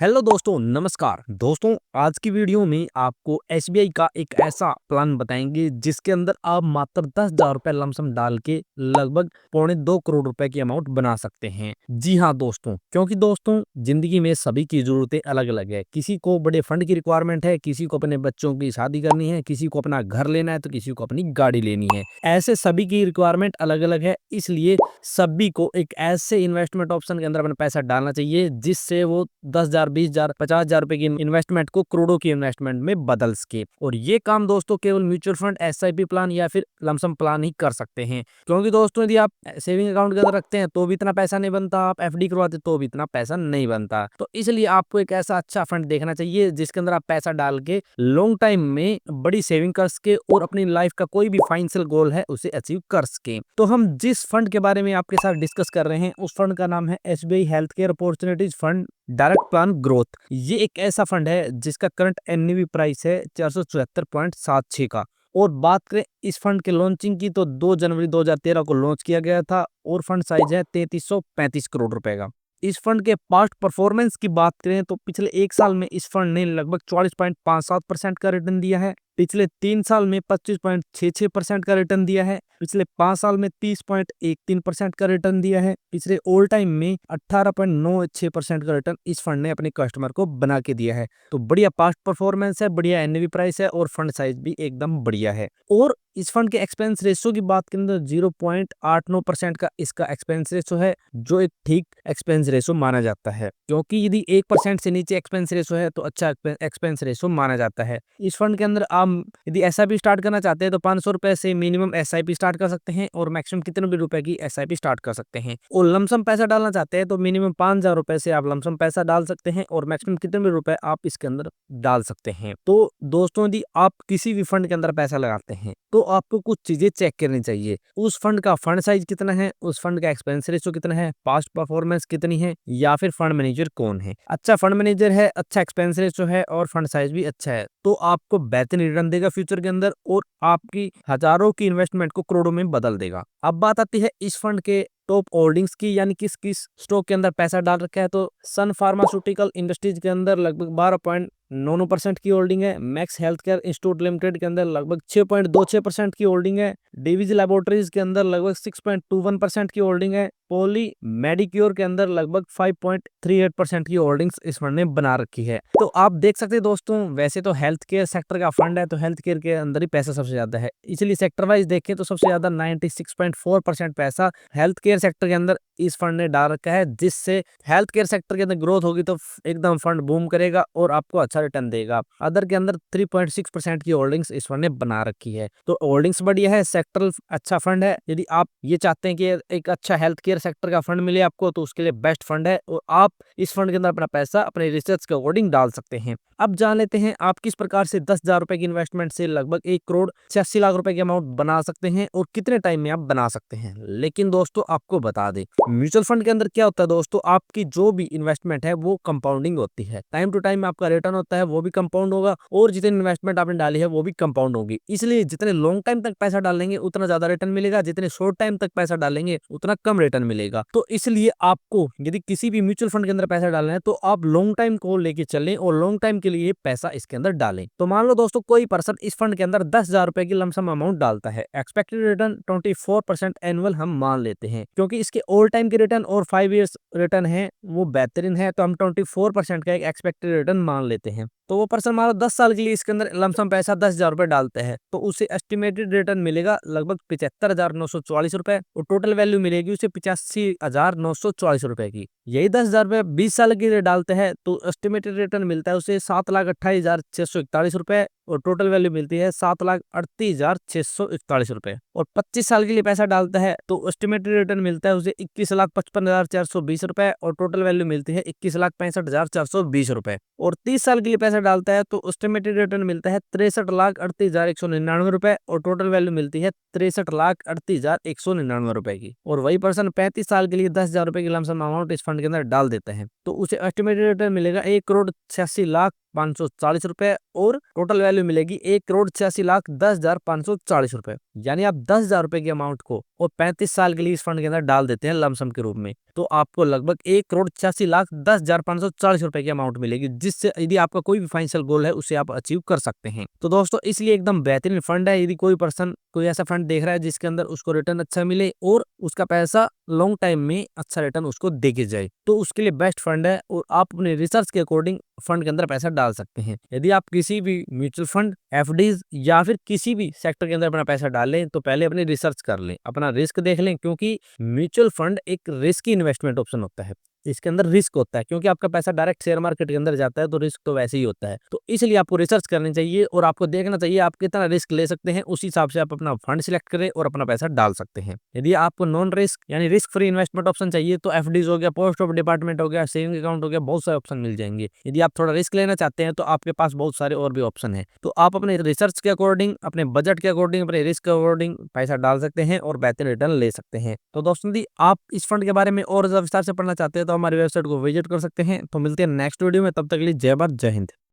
Hello दोस्तों, नमस्कार दोस्तों। आज की वीडियो में आपको एसबीआई का एक ऐसा प्लान बताएंगे जिसके अंदर आप मात्र 10,000 रुपए लमसम डाल के लगभग 2.25 करोड़ रुपए की अमाउंट बना सकते हैं। जी हाँ दोस्तों, क्योंकि दोस्तों जिंदगी में सभी की जरूरतें अलग अलग है। किसी को बड़े फंड की रिक्वायरमेंट है, किसी को अपने बच्चों की शादी करनी है, किसी को अपना घर लेना है, तो किसी को अपनी गाड़ी लेनी है। ऐसे सभी की रिक्वायरमेंट अलग अलग है, इसलिए सभी को एक ऐसे इन्वेस्टमेंट ऑप्शन के अंदर अपना पैसा डालना चाहिए जिससे वो 10,000, 20,000, 50,000 रुपए की इन्वेस्टमेंट को करोड़ों की इन्वेस्टमेंट में बदल सके। और ये काम दोस्तों केवल म्यूचुअल फंड, एसआईपी प्लान या फिर लमसम प्लान ही कर सकते हैं। क्योंकि दोस्तों यदि आप सेविंग अकाउंट के अंदर रखते हैं तो भी इतना पैसा नहीं बनता, आप एफडी करवाते तो भी इतना पैसा नहीं बनता। तो इसलिए आपको एक ऐसा अच्छा फंड देखना चाहिए जिसके अंदर आप पैसा डाल के लॉन्ग टाइम में बड़ी सेविंग कर सके और अपनी लाइफ का कोई भी फाइनेंशियल गोल है उसे अचीव कर सके। तो हम जिस फंड के बारे में आपके साथ डिस्कस कर रहे हैं उस फंड का नाम है SBI health care opportunities fund direct plan growth. ये एक ऐसा फंड है जिसका करंट एनएवी प्राइस है 474.76 का। और बात करें इस फंड के लॉन्चिंग की तो 2 जनवरी 2013 को लॉन्च किया गया था और फंड साइज है 3335 करोड़ रुपए का। इस फंड के पास्ट परफॉर्मेंस की बात करें तो पिछले 1 साल में इस फंड ने लगभग 44.57% का रिटर्न दिया है। पिछले 3 साल में 25.66% का रिटर्न दिया है। पिछले 5 साल में 30.13% का रिटर्न दिया है। पिछले ऑल टाइम में 18.96% का रिटर्न इस फंड ने अपने कस्टमर को बना के दिया है। तो बढ़िया पास्ट परफॉर्मेंस है, बढ़िया एनएवी प्राइस है और फंड साइज भी एकदम बढ़िया है। और इस फंड के एक्सपेंस रेशियो की बात करें तो 0.89% का इसका एक्सपेंस रेशियो है, जो एक ठीक एक्सपेंस रेशियो माना जाता है। क्योंकि यदि 1% से नीचे एक्सपेंस रेशियो है तो अच्छा एक्सपेंस रेशियो माना जाता है। इस फंड के अंदर आप यदि एसआईपी स्टार्ट करना चाहते हैं तो 500 रुपए से मिनिमम एसआईपी स्टार्ट कर सकते हैं और मैक्सिमम कितने भी रुपए की एसआईपी स्टार्ट कर सकते हैं। और लमसम पैसा डालना चाहते हैं तो मिनिमम 5,000 रुपए से आप लमसम पैसा डाल सकते हैं और मैक्सिमम कितने भी रुपए आप इसके अंदर डाल सकते हैं। तो दोस्तों यदि आप किसी भी फंड के अंदर पैसा लगाते हैं तो आपको कुछ चीजें चेक करनी चाहिए। उस फंड का फंड साइज कितना है, उस फंड का एक्सपेंस रेशियो कितना है, पास्ट परफॉर्मेंस कितनी है, या फिर फंड मैनेजर कौन है। अच्छा फंड मैनेजर है, अच्छा एक्सपेंस रेशियो है और फंड साइज भी अच्छा है तो आपको बेहतरीन रिटर्न देगा फ्यूचर के अंदर और आपकी हजारों की इन्वेस्टमेंट को करोड़ों में बदल देगा। अब बात आती है इस फंड के टॉप होल्डिंग्स की, यानी किस किस स्टॉक के अंदर पैसा डाल रखा है। तो सन फार्मास्यूटिकल इंडस्ट्रीज के अंदर लगभग 12.99% की होल्डिंग है। Max health care institute limited के अंदर लगभग 6.26% की होल्डिंग है। डीवीजी लैबोरेटरीज के अंदर लगभग 6.21% की होल्डिंग है। पॉली मेडिक्योर के अंदर लगभग 5.38% की होल्डिंग्स इस फंड ने बना रखी है। तो आप देख सकते हैं दोस्तों, वैसे तो हेल्थ केयर सेक्टर का फंड है तो हेल्थ केयर के अंदर ही पैसा सबसे ज्यादा है, इसलिए सेक्टर वाइज देखें तो सबसे ज्यादा 96.4% पैसा हेल्थ केयर सेक्टर के अंदर इस फंड ने डाल रखा है। जिससे हेल्थ केयर सेक्टर के अंदर ग्रोथ होगी तो एकदम फंड बूम करेगा और आपको अच्छा रिटर्न देगा। अदर के अंदर 3.6% की होल्डिंग्स इस फंड ने बना रखी है। तो होल्डिंग्स बढ़िया है, सेक्टर अच्छा फंड है। यदि आप ये चाहते हैं कि एक अच्छा हेल्थ केयर सेक्टर का फंड मिले आपको तो उसके लिए बेस्ट फंड है और आप इस फंड के अंदर अपना पैसा अपने रिसर्च के अकॉर्डिंग डाल सकते हैं। अब जान लेते हैं आप किस प्रकार से 10,000 रुपए की इन्वेस्टमेंट से लगभग 1,86,00,000 रुपए की अमाउंट बना सकते हैं और कितने टाइम में आप बना सकते हैं। लेकिन दोस्तों आपको बता दें, म्यूचुअल फंड के अंदर क्या होता है दोस्तों, आपकी जो भी इन्वेस्टमेंट है वो कंपाउंडिंग होती है। टाइम टू टाइम आपका रिटर्न होता है वो भी कंपाउंड होगा और जितनी इन्वेस्टमेंट आपने डाली है वो भी कंपाउंड होगी। इसलिए जितने लॉन्ग टाइम तक पैसा डालेंगे उतना ज्यादा रिटर्न मिलेगा, जितने शॉर्ट टाइम तक पैसा डालेंगे उतना कम रिटर्न मिलेगा। तो इसलिए आपको यदि किसी भी म्यूचुअल फंड के अंदर पैसा डालना है तो आप लॉन्ग टाइम को लेके चलें और लॉन्ग टाइम के लिए पैसा इसके अंदर डालें। तो मान लो दोस्तों कोई पर्सन इस फंड के अंदर 10,000 रुपए की लमसम अमाउंट डालता है, एक्सपेक्टेड रिटर्न 24% एनुअल हम मान लेते हैं क्योंकि इसके ऑल टाइम के रिटर्न और 5 ईयर्स रिटर्न है वो बेहतरीन है, तो हम 24% का एक एक्सपेक्टेड रिटर्न मान लेते हैं। तो वो पर्सन हमारा 10 साल के लिए इसके अंदर लमसम पैसा 10,000 रुपए डालते हैं तो उसे एस्टिमेटेड रिटर्न मिलेगा लगभग 75,944 रुपए और टोटल वैल्यू मिलेगी उसे 85,944 रुपए की। यही 10,000 रुपए 20 साल के लिए डालते हैं तो एस्टिमेटेड रिटर्न मिलता है उसे 7,28,641 रुपए और टोटल वैल्यू मिलती है 7,38,641 रुपए। और 25 साल के लिए पैसा डालता है तो एस्टिमेटेड रिटर्न मिलता है उसे 21,55,420 रुपए और टोटल वैल्यू मिलती है 21,65,420 रुपए। और 30 साल के लिए पैसा डालता है तो एस्टिमेटेड रिटर्न मिलता है 63,38,199 रुपए और टोटल वैल्यू मिलती है 63,38,199 रुपए की। और वही पर्सन 35 साल के लिए 10,000 रुपए की लमसम अमाउंट इस फंड के अंदर डाल देते हैं तो उसे एस्टिमेटेड रिटर्न मिलेगा 1,86,00,000 ₹1,86,540 और टोटल वैल्यू मिलेगी 1,86,10,540 यानी आप 10,000 रुपए की अमाउंट को और 35 साल के लिए इस फंड के अंदर डाल देते हैं लमसम के रूप में, तो आपको लगभग 1,86,10,540 की अमाउंट मिलेगी, जिससे यदि आपका कोई भी फाइनेंशियल गोल है उसे आप अचीव कर सकते हैं। तो दोस्तों इसलिए एकदम बेहतरीन फंड है। यदि कोई पर्सन कोई ऐसा फंड देख रहा है जिसके अंदर उसको रिटर्न अच्छा मिले और उसका पैसा लॉन्ग टाइम में अच्छा रिटर्न उसको देके जाए, तो उसके लिए बेस्ट फंड है और आप अपने रिसर्च के अकॉर्डिंग फंड के अंदर पैसा डाल सकते हैं। यदि आप किसी भी म्यूचुअल फंड, एफडीज या फिर किसी भी सेक्टर के अंदर अपना पैसा डालें तो पहले अपनी रिसर्च कर लें, अपना रिस्क देख लें, क्योंकि म्यूचुअल फंड एक रिस्की इन्वेस्टमेंट ऑप्शन होता है। इसके अंदर रिस्क होता है क्योंकि आपका पैसा डायरेक्ट शेयर मार्केट के अंदर जाता है, तो रिस्क तो वैसे ही होता है। तो इसलिए आपको रिसर्च करनी चाहिए और आपको देखना चाहिए आप कितना रिस्क ले सकते हैं, उस हिसाब से आप अपना फंड सिलेक्ट करें और अपना पैसा डाल सकते हैं। यदि आपको नॉन रिस्क यानी रिस्क फ्री इन्वेस्टमेंट ऑप्शन चाहिए तो एफडीज हो गया, पोस्ट ऑफ डिपार्टमेंट हो गया, सेविंग अकाउंट हो गया, बहुत सारे ऑप्शन मिल जाएंगे। यदि आप थोड़ा रिस्क लेना चाहते हैं तो आपके पास बहुत सारे और भी ऑप्शन है, तो आप अपने रिसर्च के अकॉर्डिंग, अपने बजट के अकॉर्डिंग, अपने रिस्क के अकॉर्डिंग पैसा डाल सकते हैं और बेहतर रिटर्न ले सकते हैं। तो दोस्तों यदि आप इस फंड के बारे में और ज्यादा विस्तार से पढ़ना चाहते हैं तो हमारी वेबसाइट को विजिट कर सकते हैं। तो मिलते हैं नेक्स्ट वीडियो में, तब तक के लिए जय भारत, जय हिंद।